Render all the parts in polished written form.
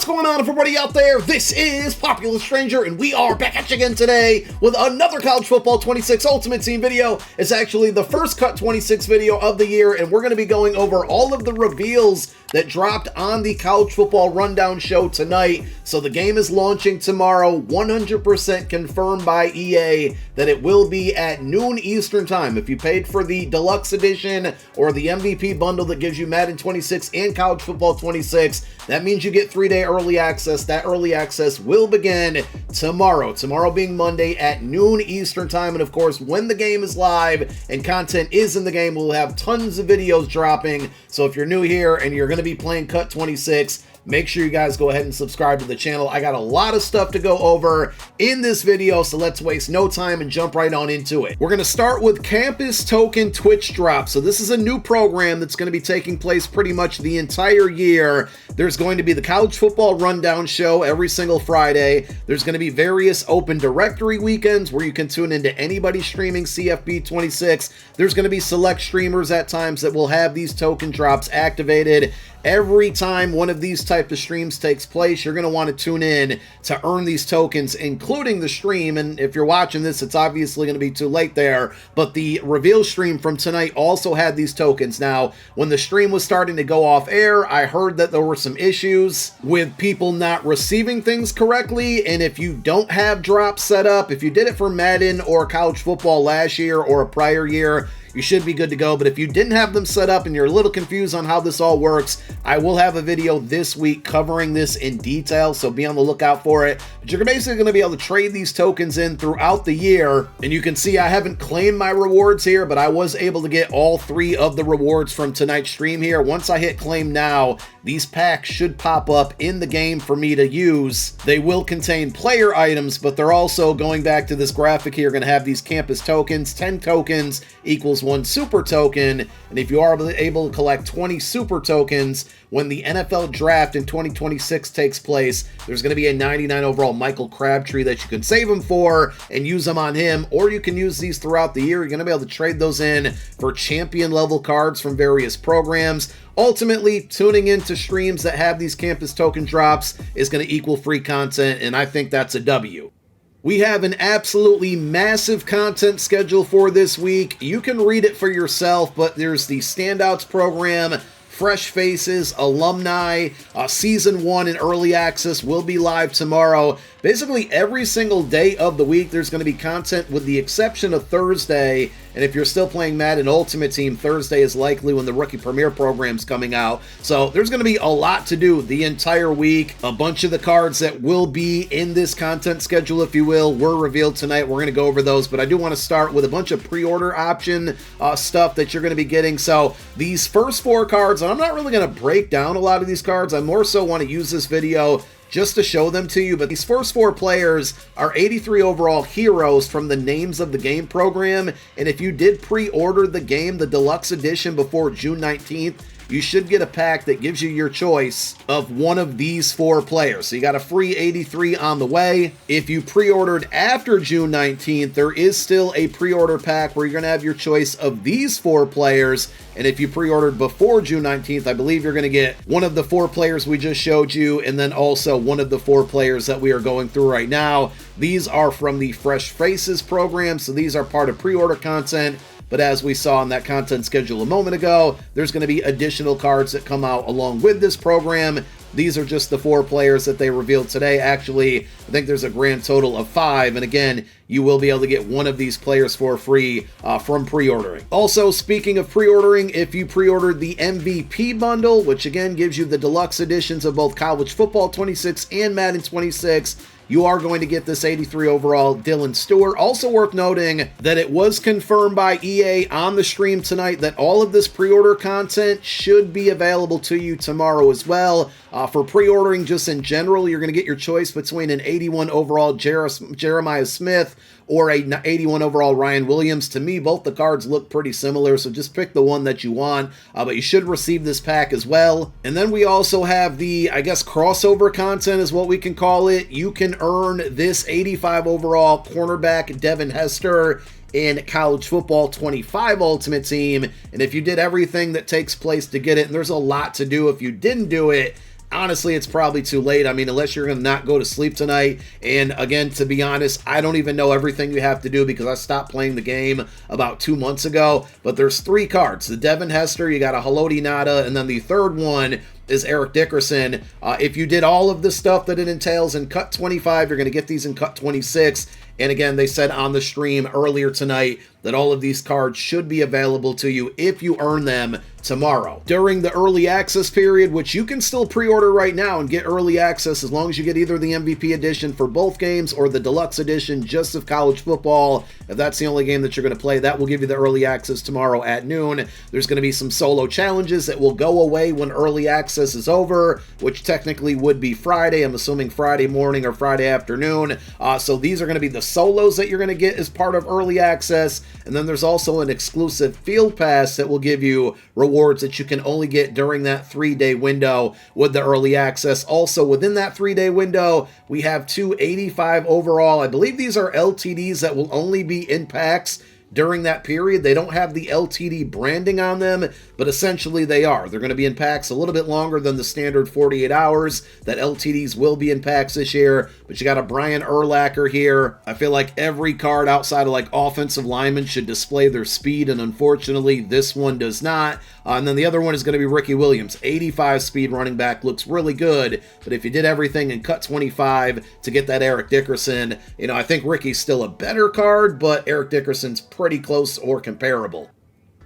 going on, everybody out there? This is Popular Stranger, and we are back at you again today with another College Football 26 Ultimate Team video. It's actually the first Cut 26 video of the year, and we're going to be going over all of the reveals that dropped on the College Football Rundown show tonight. So the game is launching tomorrow, 100% confirmed by EA that it will be at noon Eastern time. If you paid for the Deluxe Edition or the MVP bundle that gives you Madden 26 and College Football 26, that means you get 3-day early access. That early access will begin tomorrow. Tomorrow being Monday at noon Eastern time. And of course, when the game is live and content is in the game, we'll have tons of videos dropping. So if you're new here and you're going to be playing Cut 26, make sure you guys go ahead and subscribe to the channel. I got a lot of stuff to go over in this video, so let's waste no time and jump right on into it. We're going to start with Campus Token Twitch Drop. So this is a new program that's going to be taking place pretty much the entire year. There's going to be the College Football Rundown show every single Friday. There's going to be various open directory weekends where you can tune into anybody streaming CFB 26. There's going to be select streamers at times that will have these token drops activated. Every time one of these type of streams takes place, you're going to want to tune in to earn these tokens, including the stream. And if you're watching this, it's obviously going to be too late there, but the reveal stream from tonight also had these tokens. Now, when the stream was starting to go off air, I heard that there were some issues with people not receiving things correctly. And if you don't have drops set up, if you did it for Madden or college football last year or a prior year, you should be good to go. But if you didn't have them set up and you're a little confused on how this all works, I will have a video this week covering this in detail, so be on the lookout for it. But you're basically going to be able to trade these tokens in throughout the year. And you can see I haven't claimed my rewards here, but I was able to get all 3 of the rewards from tonight's stream here. Once I hit claim now, these packs should pop up in the game for me to use. They will contain player items, but they're also, going back to this graphic here, going to have these campus tokens. 10 tokens equals 1 super token, and if you are able to collect 20 super tokens when the NFL draft in 2026 takes place, there's going to be a 99 overall Michael Crabtree that you can save him for and use them on him, or you can use these throughout the year. You're going to be able to trade those in for champion level cards from various programs. Ultimately, tuning into streams that have these campus token drops is going to equal free content, and I think that's a W. We have an absolutely massive content schedule for this week. You can read it for yourself, but there's the Standouts program, Fresh Faces, Alumni, Season 1 and Early Access will be live tomorrow. Basically, every single day of the week, there's going to be content with the exception of Thursday. And if you're still playing Madden Ultimate Team, Thursday is likely when the Rookie Premier program's coming out. So there's going to be a lot to do the entire week. A bunch of the cards that will be in this content schedule, if you will, were revealed tonight. We're going to go over those, but I do want to start with a bunch of pre-order option stuff that you're going to be getting. So these first 4 cards, and I'm not really going to break down a lot of these cards. I more so want to use this video just to show them to you, but these first 4 players are 83 overall heroes from the Names of the Game program, and if you did pre-order the game, the Deluxe Edition, before June 19th, you should get a pack that gives you your choice of one of these 4 players. So you got a free 83 on the way. If you pre-ordered after June 19th, there is still a pre-order pack where you're going to have your choice of these 4 players. And if you pre-ordered before June 19th, I believe you're going to get one of the 4 players we just showed you, and then also one of the 4 players that we are going through right now. These are from the Fresh Faces program, so these are part of pre-order content. But as we saw in that content schedule a moment ago, there's going to be additional cards that come out along with this program. These are just the 4 players that they revealed today. Actually, I think there's a grand total of 5. And again, you will be able to get one of these players for free from pre-ordering. Also, speaking of pre-ordering, if you pre-ordered the MVP bundle, which again gives you the deluxe editions of both College Football 26 and Madden 26, you are going to get this 83 overall Dylan Stewart. Also worth noting that it was confirmed by EA on the stream tonight that all of this pre-order content should be available to you tomorrow as well. For pre-ordering just in general, you're going to get your choice between an 81 overall Jeremiah Smith or a 81 overall Ryan Williams. To me, both the cards look pretty similar, so just pick the one that you want, but you should receive this pack as well. And then we also have the, I guess, crossover content is what we can call it. You can earn this 85 overall cornerback Devin Hester in College Football 25 Ultimate Team, and if you did everything that takes place to get it, and there's a lot to do if you didn't do it, honestly, it's probably too late. I mean, unless you're going to not go to sleep tonight. And again, to be honest, I don't even know everything you have to do because I stopped playing the game about 2 months ago. But there's 3 cards. The Devin Hester, you got a Haloti Nada, and then the third one is Eric Dickerson. If you did all of the stuff that it entails in Cut 25, you're going to get these in Cut 26. And again, they said on the stream earlier tonight that all of these cards should be available to you if you earn them tomorrow. During the early access period, which you can still pre-order right now and get early access as long as you get either the MVP edition for both games or the deluxe edition just of college football. If that's the only game that you're going to play, that will give you the early access tomorrow at noon. There's going to be some solo challenges that will go away when early access is over, which technically would be Friday. I'm assuming Friday morning or Friday afternoon. So these are going to be the solos that you're going to get as part of early access. And then there's also an exclusive field pass that will give you rewards that you can only get during that 3-day window with the early access. Also, within that 3-day window, we have 2 85 overall. I believe these are LTDs that will only be in packs during that period. They don't have the LTD branding on them, but essentially they are. They're going to be in packs a little bit longer than the standard 48 hours that LTDs will be in packs this year. But you got a Brian Urlacher here. I feel like every card outside of like offensive linemen should display their speed, and unfortunately this one does not. And then the other one is going to be Ricky Williams. 85 speed running back, looks really good, but if you did everything in Cut 25 to get that Eric Dickerson, I think Ricky's still a better card, but Eric Dickerson's pretty close or comparable.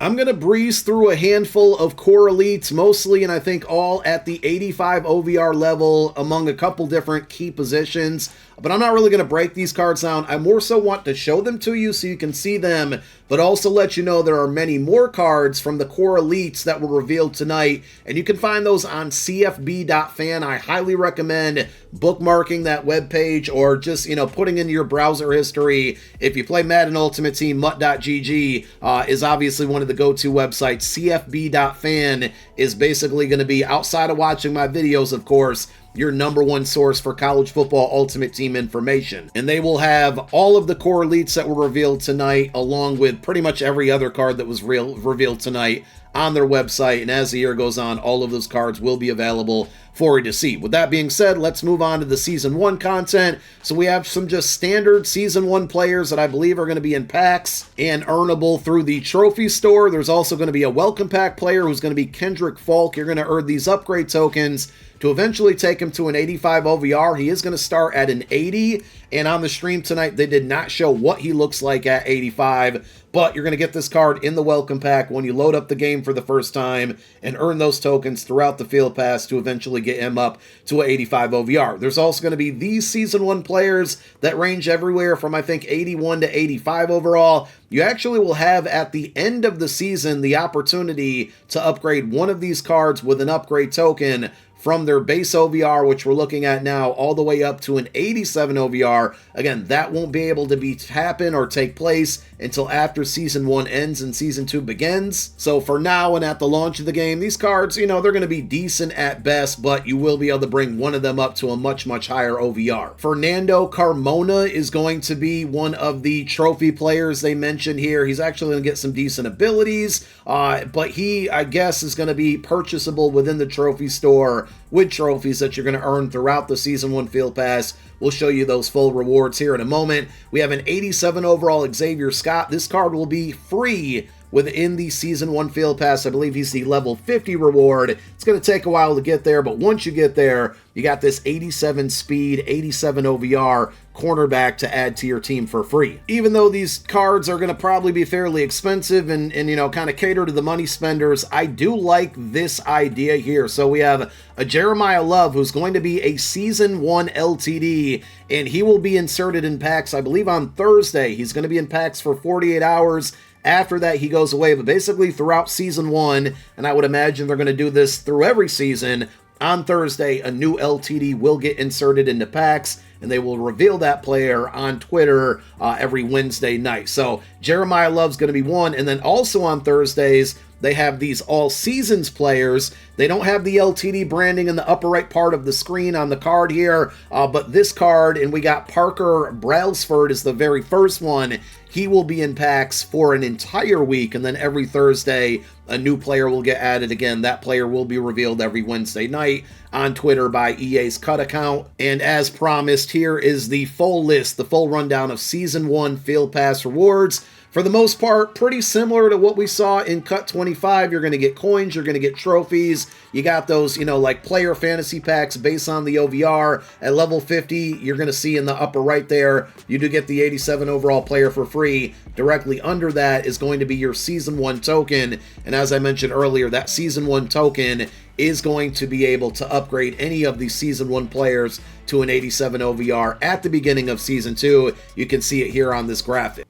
I'm going to breeze through a handful of core elites, mostly, and I think all at the 85 OVR level among a couple different key positions. But I'm not really going to break these cards down. I more so want to show them to you so you can see them, but also let you know there are many more cards from the core elites that were revealed tonight, and you can find those on cfb.fan. I highly recommend bookmarking that webpage or just, putting in your browser history. If you play Madden Ultimate Team, mutt.gg is obviously one of the go-to websites. cfb.fan is basically going to be, outside of watching my videos, of course, your number one source for college football Ultimate Team information. And they will have all of the core elites that were revealed tonight, along with pretty much every other card that was revealed tonight on their website. And as the year goes on, all of those cards will be available for you to see. With that being said, let's move on to the Season 1 content. So we have some just standard Season 1 players that I believe are going to be in packs and earnable through the trophy store. There's also going to be a welcome pack player who's going to be Kendrick Falk. You're going to earn these upgrade tokens to eventually take him to an 85 OVR. He is going to start at an 80, and on the stream tonight, they did not show what he looks like at 85, but you're going to get this card in the welcome pack when you load up the game for the first time and earn those tokens throughout the field pass to eventually get him up to an 85 OVR. There's also going to be these Season 1 players that range everywhere from, I think, 81 to 85 overall. You actually will have at the end of the season the opportunity to upgrade one of these cards with an upgrade token from their base OVR, which we're looking at now, all the way up to an 87 OVR. Again, that won't be able to happen or take place until after Season 1 ends and Season 2 begins. So for now and at the launch of the game, these cards, they're going to be decent at best, but you will be able to bring one of them up to a much, much higher OVR. Fernando Carmona is going to be one of the trophy players they mentioned here. He's actually going to get some decent abilities, but he, I guess, is going to be purchasable within the trophy store with trophies that you're going to earn throughout the Season 1 Field Pass. We'll show you those full rewards here in a moment. We have an 87 overall Xavier Scott. This card will be free within the Season 1 Field Pass. I believe he's the level 50 reward. It's going to take a while to get there, but once you get there, you got this 87 speed, 87 OVR cornerback to add to your team for free. Even though these cards are going to probably be fairly expensive and kind of cater to the money spenders, I do like this idea here. So we have a Jeremiah Love who's going to be a Season 1 LTD, and he will be inserted in packs, I believe, on Thursday. He's going to be in packs for 48 hours. After that, he goes away, but basically throughout Season 1, and I would imagine they're going to do this through every season, on Thursday, a new LTD will get inserted into packs, and they will reveal that player on Twitter every Wednesday night. So Jeremiah Love's going to be one, and then also on Thursdays, they have these all seasons players. They don't have the LTD branding in the upper right part of the screen on the card here, but this card, and we got Parker Brailsford is the very first one. He will be in packs for an entire week, and then every Thursday, a new player will get added. Again, that player will be revealed every Wednesday night on Twitter by EA's Cut account. And as promised, here is the full list, the full rundown of Season 1 Field Pass rewards. For the most part, pretty similar to what we saw in Cut 25. You're going to get coins, you're going to get trophies. You got those, like player fantasy packs based on the OVR. At level 50, you're going to see in the upper right there, you do get the 87 overall player for free. Directly under that is going to be your Season 1 token. And as I mentioned earlier, that Season 1 token is going to be able to upgrade any of these Season 1 players to an 87 OVR at the beginning of Season 2. You can see it here on this graphic.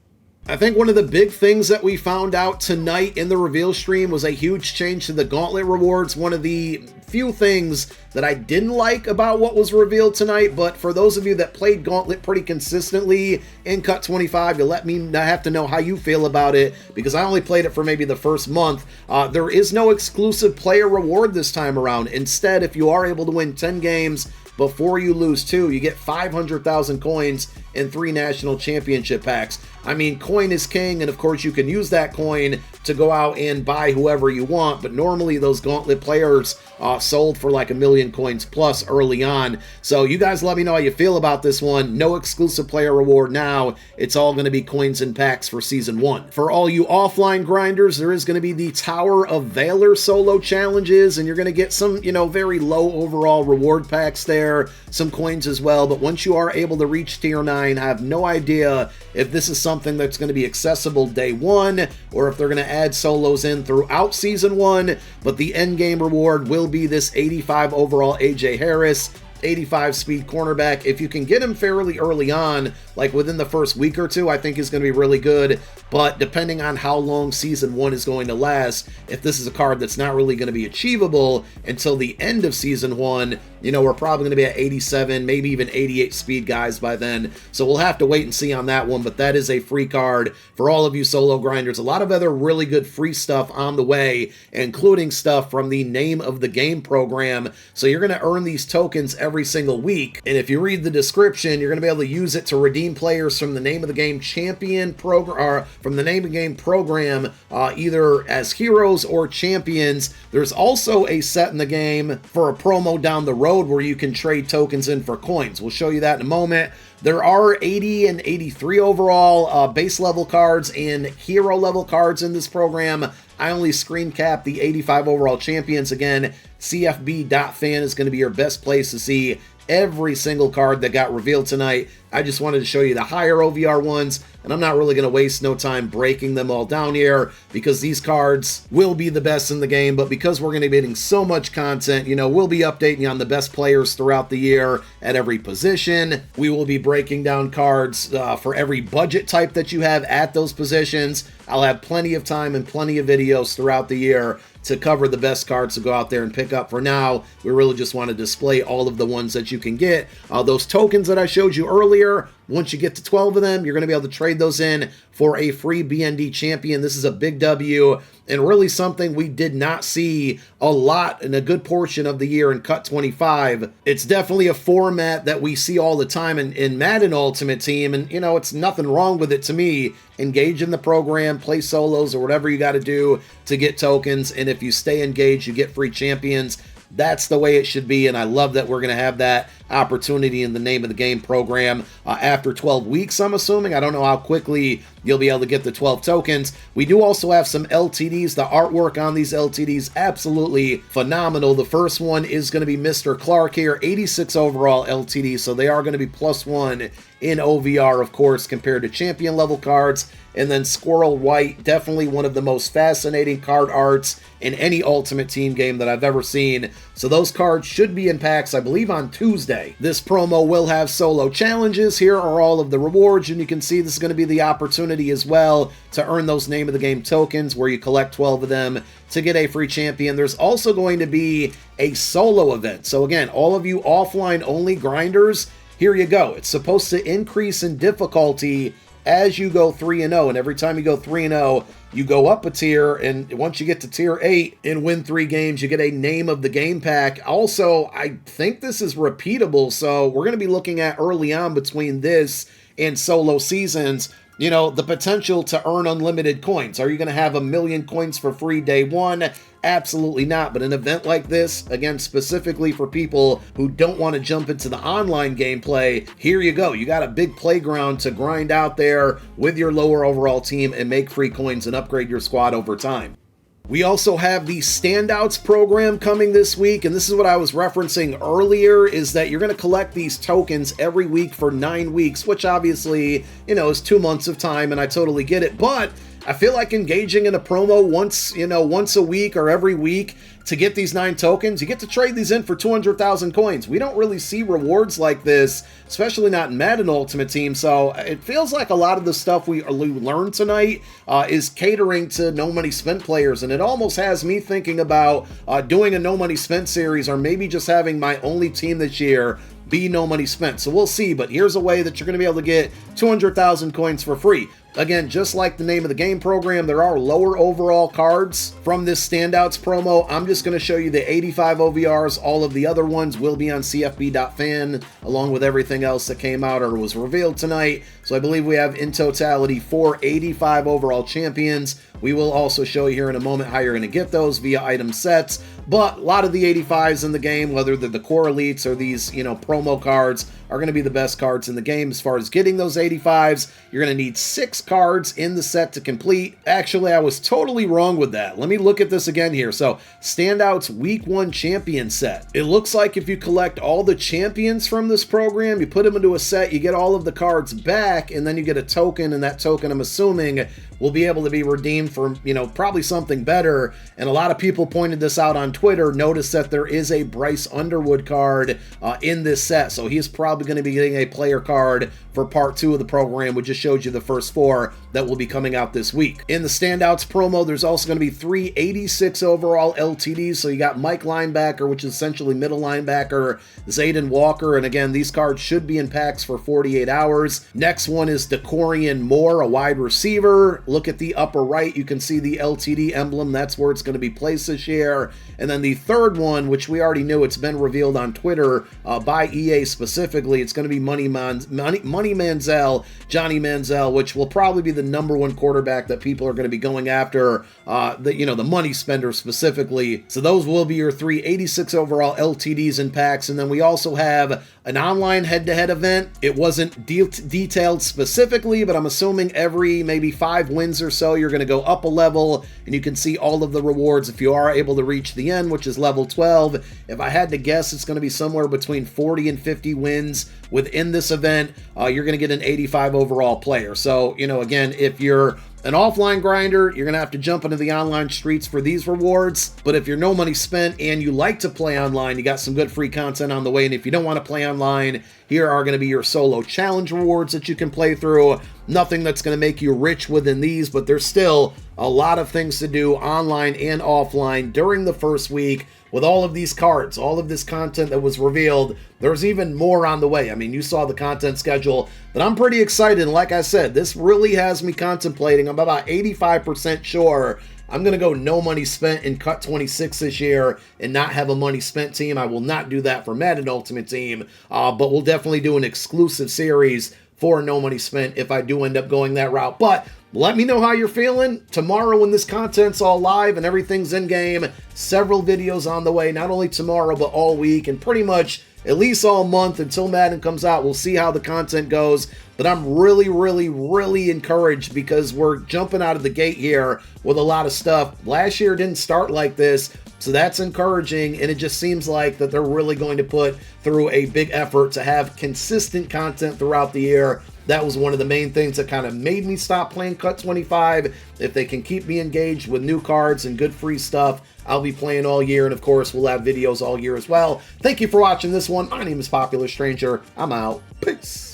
I think one of the big things that we found out tonight in the reveal stream was a huge change to the Gauntlet rewards. One of the few things that I didn't like about what was revealed tonight, but for those of you that played Gauntlet pretty consistently in Cut 25, you let me have to know how you feel about it, because I only played it for maybe the first month. There is no exclusive player reward this time around. Instead, if you are able to win 10 games before you lose 2, you get 500,000 coins and 3 national championship packs. I mean, coin is king, and of course you can use that coin to go out and buy whoever you want, but normally those Gauntlet players sold for like 1 million coins plus early on. So you guys let me know how you feel about this one. No exclusive player reward now. It's all going to be coins and packs for Season 1. For all you offline grinders, there is going to be the Tower of Valor solo challenges, and you're going to get some, very low overall reward packs there, some coins as well. But once you are able to reach Tier 9, I have no idea if this is something that's going to be accessible day 1, or if they're going to add solos in throughout Season 1, but the end game reward will be this 85 overall AJ Harris, 85 speed cornerback. If you can get him fairly early on, like within the first week or 2, I think is going to be really good. But depending on how long Season 1 is going to last, if this is a card that's not really going to be achievable until the end of Season 1, we're probably going to be at 87, maybe even 88 speed guys by then. So we'll have to wait and see on that one, but that is a free card for all of you solo grinders. A lot of other really good free stuff on the way, including stuff from the Name of the Game program. So you're going to earn these tokens every single week. And if you read the description, you're going to be able to use it to redeem players from the Name of the Game champion program, or from the Name of the Game program, either as heroes or champions. There's also a set in the game for a promo down the road where you can trade tokens in for coins. We'll show you that in a moment. There are 80 and 83 overall base level cards and hero level cards in this program. I only screen cap the 85 overall champions. Again, cfb.fan is going to be your best place to see every single card that got revealed tonight. I just wanted to show you the higher OVR ones, and I'm not really going to waste no time breaking them all down here, because these cards will be the best in the game. But because we're going to be getting so much content, we'll be updating you on the best players throughout the year at every position. We will be breaking down cards for every budget type that you have at those positions. I'll have plenty of time and plenty of videos throughout the year to cover the best cards to go out there and pick up. For now, we really just want to display all of the ones that you can get. Those tokens that I showed you earlier, once you get to 12 of them, you're going to be able to trade those in for a free BND champion. This is a big W, and really something we did not see a lot in a good portion of the year in Cut 25. It's definitely a format that we see all the time in Madden Ultimate Team, and it's nothing wrong with it to me. Engage in the program, play solos, or whatever you got to do to get tokens, and if you stay engaged, you get free champions. That's the way it should be, and I love that we're going to have that opportunity in the Name of the Game program after 12 weeks, I'm assuming. I don't know how quickly you'll be able to get the 12 tokens. We do also have some LTDs. The artwork on these LTDs, absolutely phenomenal. The first one is going to be Mr. Clark here, 86 overall LTD, so they are going to be +1 in OVR, of course, compared to champion level cards. And then Squirrel White, definitely one of the most fascinating card arts in any Ultimate Team game that I've ever seen. So those cards should be in packs, I believe, on Tuesday. This promo will have solo challenges. Here are all of the rewards, and you can see this is going to be the opportunity as well to earn those Name of the Game tokens, where you collect 12 of them to get a free champion. There's also going to be a solo event. So again, all of you offline only grinders, here you go. It's supposed to increase in difficulty as you go 3-0, and every time you go 3-0, you go up a tier, and once you get to tier 8 and win 3 games, you get a Name of the Game pack. Also, I think this is repeatable, so we're going to be looking at early on between this and solo seasons, you know, the potential to earn unlimited coins. Are you going to have 1 million coins for free day one? Absolutely not. But an event like this, again, specifically for people who don't want to jump into the online gameplay, here you go. You got a big playground to grind out there with your lower overall team and make free coins and upgrade your squad over time. We also have the Standouts program coming this week, and this is what I was referencing earlier, is that you're going to collect these tokens every week for 9 weeks, which obviously, you know, is 2 months of time, and I totally get it, but I feel like engaging in a promo once a week or every week to get these 9 tokens, you get to trade these in for 200,000 coins. We don't really see rewards like this, especially not in Madden Ultimate Team, so it feels like a lot of the stuff we learned tonight is catering to no money spent players, and it almost has me thinking about doing a no money spent series, or maybe just having my only team this year be no money spent. So we'll see, but here's a way that you're going to be able to get 200,000 coins for free. Again, just like the name of the game program, there are lower overall cards from this Standouts promo. I'm just going to show you the 85 OVRs. All of the other ones will be on CFB.fan, along with everything else that came out or was revealed tonight. So I believe we have in totality 4 85 overall champions. We will also show you here in a moment how you're going to get those via item sets. But a lot of the 85s in the game, whether they're the core elites or these, you know, promo cards, are going to be the best cards in the game. As far as getting those 85s, you're going to need 6 cards in the set to complete. Actually, I was totally wrong with that. Let me look at this again here. So, Standouts Week 1 Champion Set. It looks like if you collect all the champions from this program, you put them into a set, you get all of the cards back, and then you get a token, and that token, I'm assuming, will be able to be redeemed for, you know, probably something better. And a lot of people pointed this out on Twitter. Notice that there is a Bryce Underwood card in this set, so he's probably going to be getting a player card for part 2 of the program, which just showed you the first 4 that will be coming out this week. In the Standouts promo, there's also going to be 3 86 overall LTDs. So you got Mike Linebacker, which is essentially middle linebacker, Zayden Walker, and again, these cards should be in packs for 48 hours. Next one is Decorian Moore, a wide receiver. Look at the upper right, you can see the LTD emblem. That's where it's going to be placed this year. And then the third one, which we already knew, it's been revealed on Twitter by EA specifically, it's going to be Money Manziel, Johnny Manziel, which will probably be the #1 quarterback that people are going to be going after, the money spender specifically. So those will be your 3 86 overall LTDs and packs. And then we also have an online head-to-head event. It wasn't detailed specifically, but I'm assuming every maybe 5 wins or so, you're going to go up a level, and you can see all of the rewards if you are able to reach the end, which is level 12. If I had to guess, it's going to be somewhere between 40 and 50 wins within this event. You're going to get an 85 overall player. So, you know, again, if you're an offline grinder, you're going to have to jump into the online streets for these rewards. But if you're no money spent and you like to play online, you got some good free content on the way. And if you don't want to play online, here are going to be your solo challenge rewards that you can play through. Nothing that's going to make you rich within these, but there's still a lot of things to do online and offline during the first week. With all of these cards, all of this content that was revealed, there's even more on the way. I mean, you saw the content schedule, but I'm pretty excited. And like I said, this really has me contemplating. I'm about 85% sure I'm going to go no money spent in Cut 26 this year and not have a money spent team. I will not do that for Madden Ultimate Team, but we'll definitely do an exclusive series for no money spent if I do end up going that route. But let me know how you're feeling. Tomorrow when this content's all live and everything's in-game, several videos on the way, not only tomorrow, but all week, and pretty much at least all month until Madden comes out. We'll see how the content goes, but I'm really, really, really encouraged because we're jumping out of the gate here with a lot of stuff. Last year didn't start like this, so that's encouraging, and it just seems like that they're really going to put through a big effort to have consistent content throughout the year. That was one of the main things that kind of made me stop playing Cut 25. If they can keep me engaged with new cards and good free stuff, I'll be playing all year. And of course, we'll have videos all year as well. Thank you for watching this one. My name is Popular Stranger. I'm out. Peace.